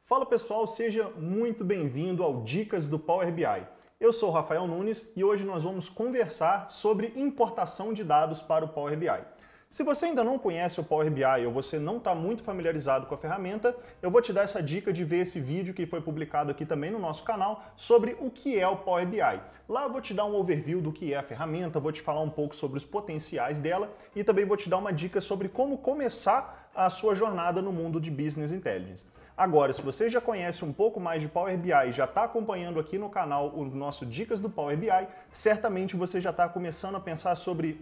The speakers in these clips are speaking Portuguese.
Fala pessoal, seja muito bem-vindo ao Dicas do Power BI. Eu sou o Rafael Nunes e hoje nós vamos conversar sobre importação de dados para o Power BI. Se você ainda não conhece o Power BI ou você não está muito familiarizado com a ferramenta, eu vou te dar essa dica de ver esse vídeo que foi publicado aqui também no nosso canal sobre o que é o Power BI. Lá eu vou te dar um overview do que é a ferramenta, vou te falar um pouco sobre os potenciais dela e também vou te dar uma dica sobre como começar a sua jornada no mundo de Business Intelligence. Agora, se você já conhece um pouco mais de Power BI e já está acompanhando aqui no canal o nosso Dicas do Power BI, certamente você já está começando a pensar sobre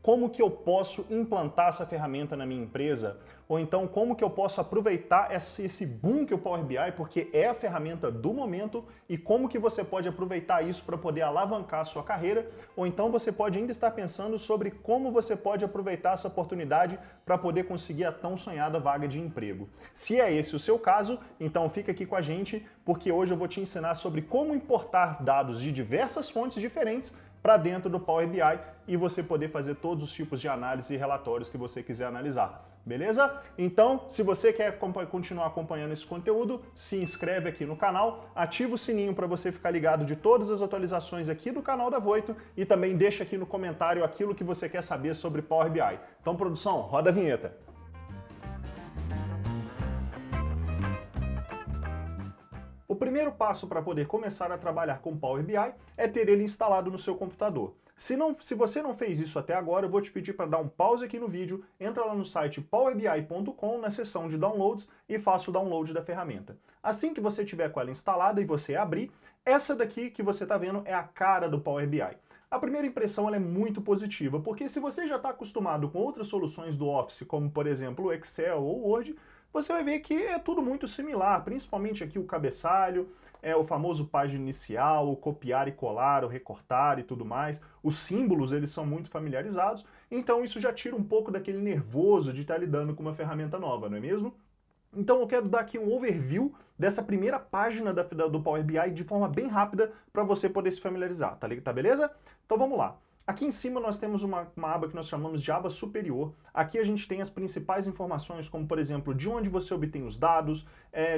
como que eu posso implantar essa ferramenta na minha empresa? Ou então, como que eu posso aproveitar esse boom que é o Power BI, porque é a ferramenta do momento, e como que você pode aproveitar isso para poder alavancar a sua carreira? Ou então você pode ainda estar pensando sobre como você pode aproveitar essa oportunidade para poder conseguir a tão sonhada vaga de emprego. Se é esse o seu caso, então fica aqui com a gente, porque hoje eu vou te ensinar sobre como importar dados de diversas fontes diferentes para dentro do Power BI e você poder fazer todos os tipos de análise e relatórios que você quiser analisar. Beleza? Então, se você quer continuar acompanhando esse conteúdo, se inscreve aqui no canal, ativa o sininho para você ficar ligado de todas as atualizações aqui do canal da Voito e também deixa aqui no comentário aquilo que você quer saber sobre Power BI. Então, produção, roda a vinheta. O primeiro passo para poder começar a trabalhar com Power BI é ter ele instalado no seu computador. Se você não fez isso até agora, eu vou te pedir para dar um pause aqui no vídeo, entra lá no site powerbi.com, na seção de downloads, e faça o download da ferramenta. Assim que você tiver com ela instalada e você abrir, essa daqui que você está vendo é a cara do Power BI. A primeira impressão ela é muito positiva, porque se você já está acostumado com outras soluções do Office, como por exemplo o Excel ou o Word, você vai ver que é tudo muito similar, principalmente aqui o cabeçalho, o famoso página inicial, o copiar e colar, o recortar e tudo mais. Os símbolos, eles são muito familiarizados, então isso já tira um pouco daquele nervoso de estar lidando com uma ferramenta nova, não é mesmo? Então eu quero dar aqui um overview dessa primeira página do Power BI de forma bem rápida para você poder se familiarizar, tá beleza? Então vamos lá. Aqui em cima nós temos uma aba que nós chamamos de aba superior. Aqui a gente tem as principais informações, como por exemplo, de onde você obtém os dados,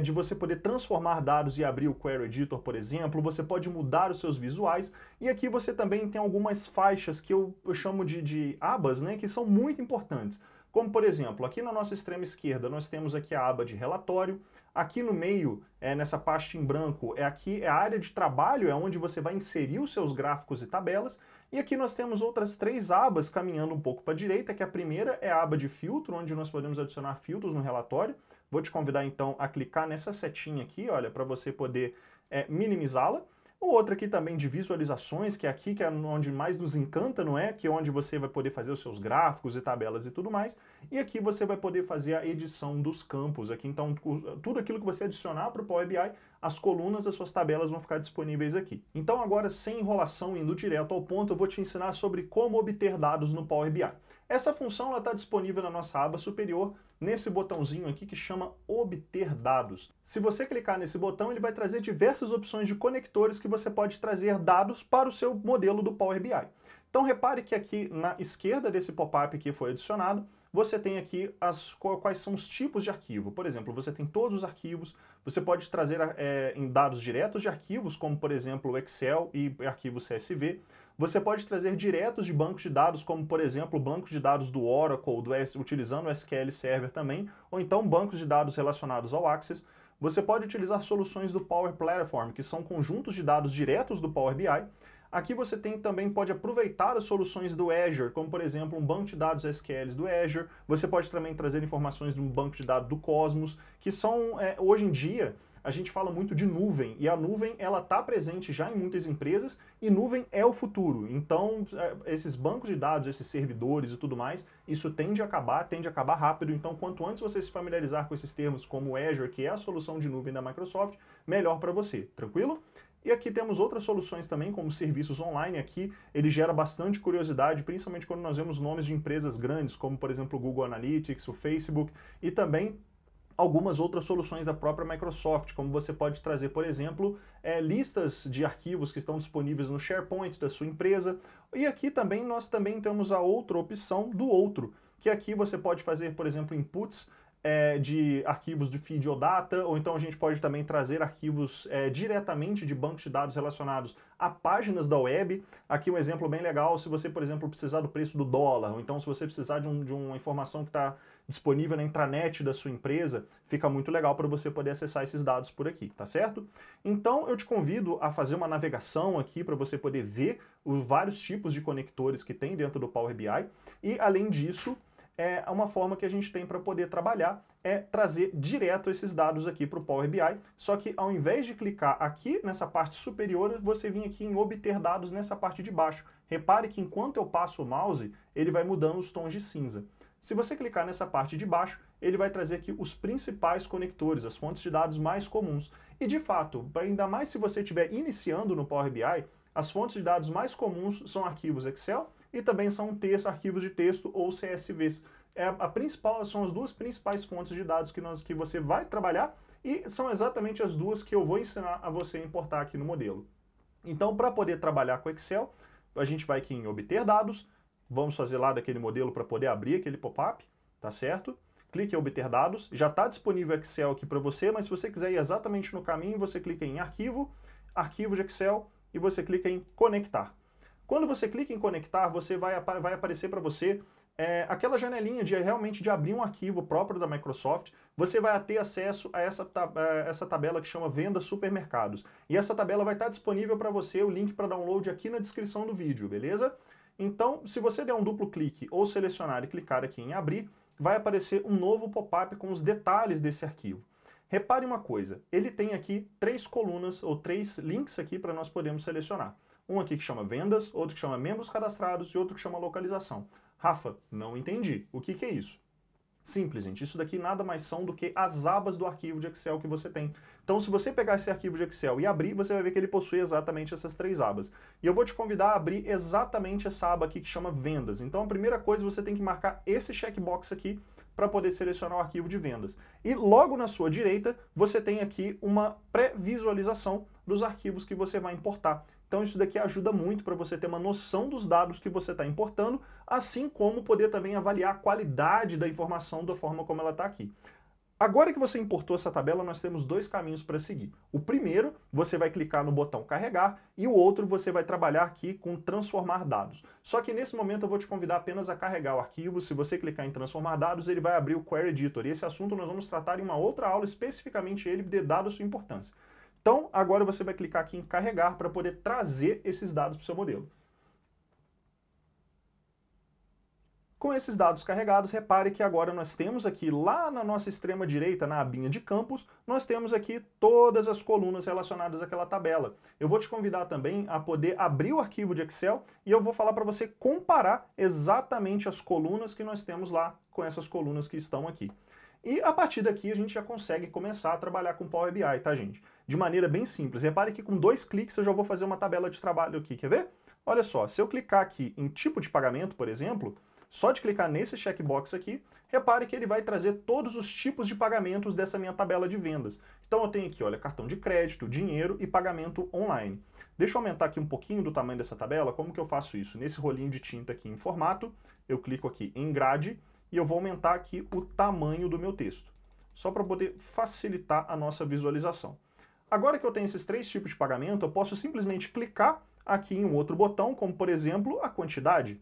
de você poder transformar dados e abrir o Query Editor, por exemplo, você pode mudar os seus visuais, e aqui você também tem algumas faixas que eu chamo de abas, né, que são muito importantes. Como, por exemplo, aqui na nossa extrema esquerda, nós temos aqui a aba de relatório. Aqui no meio, nessa pasta em branco, aqui é a área de trabalho, é onde você vai inserir os seus gráficos e tabelas. E aqui nós temos outras três abas caminhando um pouco para a direita, que a primeira é a aba de filtro, onde nós podemos adicionar filtros no relatório. Vou te convidar, então, a clicar nessa setinha aqui, olha, para você poder minimizá-la. O outro aqui também de visualizações, que é aqui que é onde mais nos encanta, não é? Que é onde você vai poder fazer os seus gráficos e tabelas e tudo mais. E aqui você vai poder fazer a edição dos campos. Aqui, então, tudo aquilo que você adicionar para o Power BI, as colunas das suas tabelas vão ficar disponíveis aqui. Então agora, sem enrolação, indo direto ao ponto, eu vou te ensinar sobre como obter dados no Power BI. Essa função está disponível na nossa aba superior, nesse botãozinho aqui que chama Obter Dados. Se você clicar nesse botão, ele vai trazer diversas opções de conectores que você pode trazer dados para o seu modelo do Power BI. Então repare que aqui na esquerda desse pop-up que foi adicionado, você tem aqui quais são os tipos de arquivo. Por exemplo, você tem todos os arquivos, você pode trazer em dados diretos de arquivos, como por exemplo o Excel e arquivo CSV. Você pode trazer diretos de bancos de dados, como por exemplo bancos de dados do Oracle, utilizando o SQL Server também, ou então bancos de dados relacionados ao Access. Você pode utilizar soluções do Power Platform, que são conjuntos de dados diretos do Power BI. Aqui você também pode aproveitar as soluções do Azure, como por exemplo um banco de dados SQL do Azure. Você pode também trazer informações de um banco de dados do Cosmos, que são, hoje em dia, a gente fala muito de nuvem, e a nuvem ela está presente já em muitas empresas, e nuvem é o futuro. Então, esses bancos de dados, esses servidores e tudo mais, isso tende a acabar rápido. Então, quanto antes você se familiarizar com esses termos como o Azure, que é a solução de nuvem da Microsoft, melhor para você, tranquilo? E aqui temos outras soluções também, como serviços online. Aqui ele gera bastante curiosidade, principalmente quando nós vemos nomes de empresas grandes, como por exemplo o Google Analytics, o Facebook, e também algumas outras soluções da própria Microsoft, como você pode trazer, por exemplo, listas de arquivos que estão disponíveis no SharePoint da sua empresa. E aqui também nós temos a outra opção do outro, que aqui você pode fazer, por exemplo, inputs de arquivos de feed ou data, ou então a gente pode também trazer arquivos diretamente de bancos de dados relacionados a páginas da web. Aqui um exemplo bem legal, se você, por exemplo, precisar do preço do dólar, ou então se você precisar de uma informação que está disponível na intranet da sua empresa, fica muito legal para você poder acessar esses dados por aqui, tá certo? Então eu te convido a fazer uma navegação aqui para você poder ver os vários tipos de conectores que tem dentro do Power BI, e além disso, uma forma que a gente tem para poder trabalhar é trazer direto esses dados aqui para o Power BI, só que ao invés de clicar aqui nessa parte superior, você vem aqui em obter dados nessa parte de baixo. Repare que enquanto eu passo o mouse, ele vai mudando os tons de cinza. Se você clicar nessa parte de baixo, ele vai trazer aqui os principais conectores, as fontes de dados mais comuns. E de fato, ainda mais se você estiver iniciando no Power BI, as fontes de dados mais comuns são arquivos Excel e também são arquivos de texto ou CSVs. São as duas principais fontes de dados que você vai trabalhar e são exatamente as duas que eu vou ensinar a você importar aqui no modelo. Então, para poder trabalhar com Excel, a gente vai aqui em obter dados, vamos fazer lá daquele modelo para poder abrir aquele pop-up, tá certo? Clique em obter dados, já está disponível o Excel aqui para você, mas se você quiser ir exatamente no caminho, você clica em arquivo, arquivo de Excel e você clica em conectar. Quando você clica em conectar, vai aparecer para você aquela janelinha realmente de abrir um arquivo próprio da Microsoft. Você vai ter acesso a essa tabela que chama Vendas Supermercados. E essa tabela vai estar disponível para você, o link para download aqui na descrição do vídeo, beleza? Então, se você der um duplo clique ou selecionar e clicar aqui em abrir, vai aparecer um novo pop-up com os detalhes desse arquivo. Repare uma coisa, ele tem aqui 3 colunas ou 3 links aqui para nós podermos selecionar. Um aqui que chama vendas, outro que chama membros cadastrados e outro que chama localização. Rafa, não entendi. O que é isso? Simples, gente. Isso daqui nada mais são do que as abas do arquivo de Excel que você tem. Então, se você pegar esse arquivo de Excel e abrir, você vai ver que ele possui exatamente essas 3 abas. E eu vou te convidar a abrir exatamente essa aba aqui que chama vendas. Então, a primeira coisa, você tem que marcar esse checkbox aqui para poder selecionar o arquivo de vendas. E logo na sua direita, você tem aqui uma pré-visualização dos arquivos que você vai importar. Então isso daqui ajuda muito para você ter uma noção dos dados que você está importando, assim como poder também avaliar a qualidade da informação da forma como ela está aqui. Agora que você importou essa tabela, nós temos 2 caminhos para seguir. O primeiro, você vai clicar no botão carregar, e o outro você vai trabalhar aqui com transformar dados. Só que nesse momento eu vou te convidar apenas a carregar o arquivo. Se você clicar em transformar dados, ele vai abrir o Query Editor, e esse assunto nós vamos tratar em uma outra aula, especificamente ele, dado a sua importância. Então, agora você vai clicar aqui em carregar para poder trazer esses dados para o seu modelo. Com esses dados carregados, repare que agora nós temos aqui, lá na nossa extrema direita, na abinha de campos, nós temos aqui todas as colunas relacionadas àquela tabela. Eu vou te convidar também a poder abrir o arquivo de Excel e eu vou falar para você comparar exatamente as colunas que nós temos lá com essas colunas que estão aqui. E a partir daqui a gente já consegue começar a trabalhar com Power BI, tá, gente? De maneira bem simples. Repare que com 2 cliques eu já vou fazer uma tabela de trabalho aqui, quer ver? Olha só, se eu clicar aqui em tipo de pagamento, por exemplo, só de clicar nesse checkbox aqui, repare que ele vai trazer todos os tipos de pagamentos dessa minha tabela de vendas. Então eu tenho aqui, olha, cartão de crédito, dinheiro e pagamento online. Deixa eu aumentar aqui um pouquinho do tamanho dessa tabela. Como que eu faço isso? Nesse rolinho de tinta aqui em formato, eu clico aqui em grade, e eu vou aumentar aqui o tamanho do meu texto, só para poder facilitar a nossa visualização. Agora que eu tenho esses 3 tipos de pagamento, eu posso simplesmente clicar aqui em um outro botão, como por exemplo, a quantidade.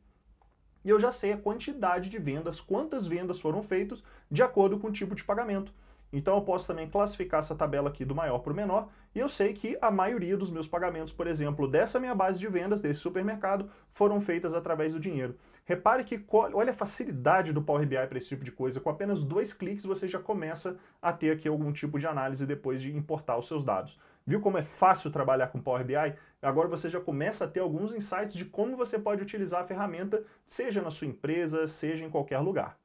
E eu já sei a quantidade de vendas, quantas vendas foram feitas de acordo com o tipo de pagamento. Então eu posso também classificar essa tabela aqui do maior para o menor, e eu sei que a maioria dos meus pagamentos, por exemplo, dessa minha base de vendas, desse supermercado, foram feitas através do dinheiro. Repare que, olha a facilidade do Power BI para esse tipo de coisa, com apenas 2 cliques você já começa a ter aqui algum tipo de análise depois de importar os seus dados. Viu como é fácil trabalhar com Power BI? Agora você já começa a ter alguns insights de como você pode utilizar a ferramenta, seja na sua empresa, seja em qualquer lugar.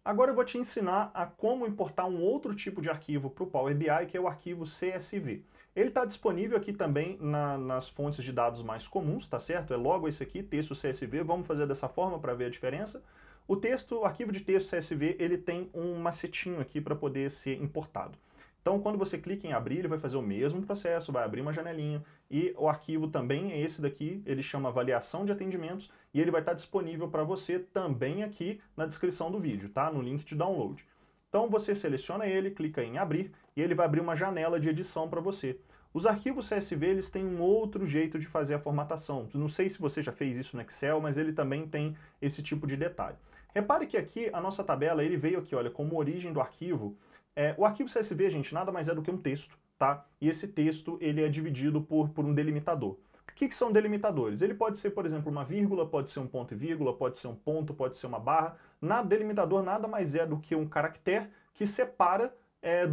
Agora eu vou te ensinar a como importar um outro tipo de arquivo para o Power BI, que é o arquivo CSV. Ele está disponível aqui também nas fontes de dados mais comuns, tá certo? É logo esse aqui, texto CSV. Vamos fazer dessa forma para ver a diferença. O arquivo de texto CSV, ele tem um macetinho aqui para poder ser importado. Então, quando você clica em abrir, ele vai fazer o mesmo processo, vai abrir uma janelinha, e o arquivo também é esse daqui, ele chama avaliação de atendimentos, e ele vai estar disponível para você também aqui na descrição do vídeo, tá? No link de download. Então você seleciona ele, clica em abrir e ele vai abrir uma janela de edição para você. Os arquivos CSV eles têm um outro jeito de fazer a formatação. Não sei se você já fez isso no Excel, mas ele também tem esse tipo de detalhe. Repare que aqui a nossa tabela ele veio aqui, olha, como origem do arquivo. O arquivo CSV, gente, nada mais é do que um texto, tá? E esse texto ele é dividido por um delimitador. O que são delimitadores? Ele pode ser, por exemplo, uma vírgula, pode ser um ponto e vírgula, pode ser um ponto, pode ser uma barra. Delimitador nada mais é do que um caractere que separa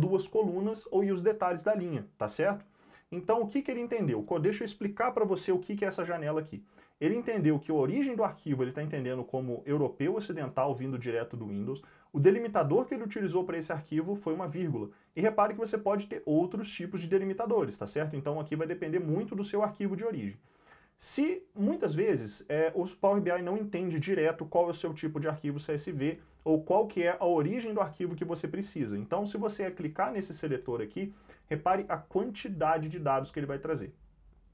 duas colunas e os detalhes da linha, tá certo? Então, o que ele entendeu? Deixa eu explicar para você o que é essa janela aqui. Ele entendeu que a origem do arquivo ele está entendendo como europeu ocidental vindo direto do Windows. O delimitador que ele utilizou para esse arquivo foi uma vírgula. E repare que você pode ter outros tipos de delimitadores, tá certo? Então aqui vai depender muito do seu arquivo de origem. Se muitas vezes o Power BI não entende direto qual é o seu tipo de arquivo CSV ou qual que é a origem do arquivo que você precisa. Então, se você clicar nesse seletor aqui, repare a quantidade de dados que ele vai trazer.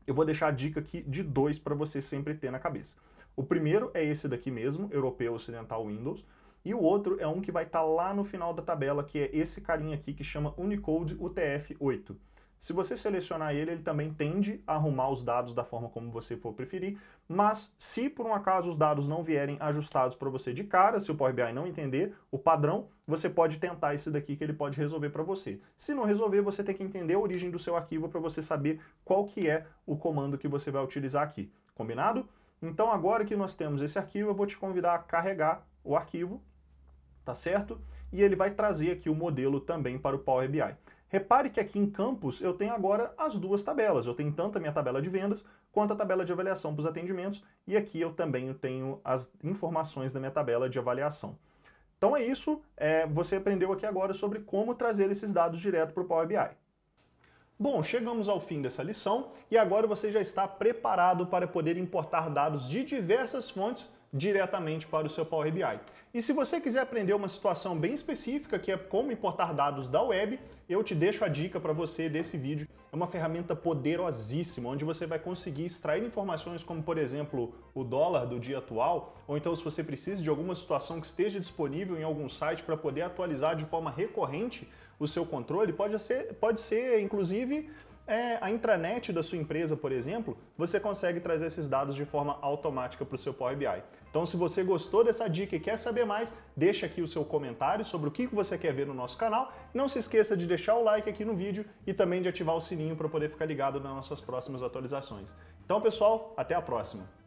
Eu vou deixar a dica aqui de 2 para você sempre ter na cabeça. O primeiro é esse daqui mesmo, Europeu Ocidental Windows, e o outro é um que vai estar lá no final da tabela, que é esse carinha aqui que chama Unicode UTF-8. Se você selecionar ele, ele também tende a arrumar os dados da forma como você for preferir, mas se por um acaso os dados não vierem ajustados para você de cara, se o Power BI não entender o padrão, você pode tentar esse daqui que ele pode resolver para você. Se não resolver, você tem que entender a origem do seu arquivo para você saber qual que é o comando que você vai utilizar aqui. Combinado? Então agora que nós temos esse arquivo, eu vou te convidar a carregar o arquivo, tá certo? E ele vai trazer aqui o modelo também para o Power BI. Repare que aqui em Campos eu tenho agora as duas tabelas. Eu tenho tanto a minha tabela de vendas quanto a tabela de avaliação para os atendimentos. E aqui eu também tenho as informações da minha tabela de avaliação. Então é isso. Você aprendeu aqui agora sobre como trazer esses dados direto para o Power BI. Bom, chegamos ao fim dessa lição e agora você já está preparado para poder importar dados de diversas fontes diretamente para o seu Power BI. E se você quiser aprender uma situação bem específica, que é como importar dados da web, eu te deixo a dica para você desse vídeo. É uma ferramenta poderosíssima, onde você vai conseguir extrair informações como, por exemplo, o dólar do dia atual, ou então se você precisa de alguma situação que esteja disponível em algum site para poder atualizar de forma recorrente o seu controle, pode ser inclusive a intranet da sua empresa, por exemplo, você consegue trazer esses dados de forma automática para o seu Power BI. Então, se você gostou dessa dica e quer saber mais, deixa aqui o seu comentário sobre o que você quer ver no nosso canal. Não se esqueça de deixar o like aqui no vídeo e também de ativar o sininho para poder ficar ligado nas nossas próximas atualizações. Então, pessoal, até a próxima!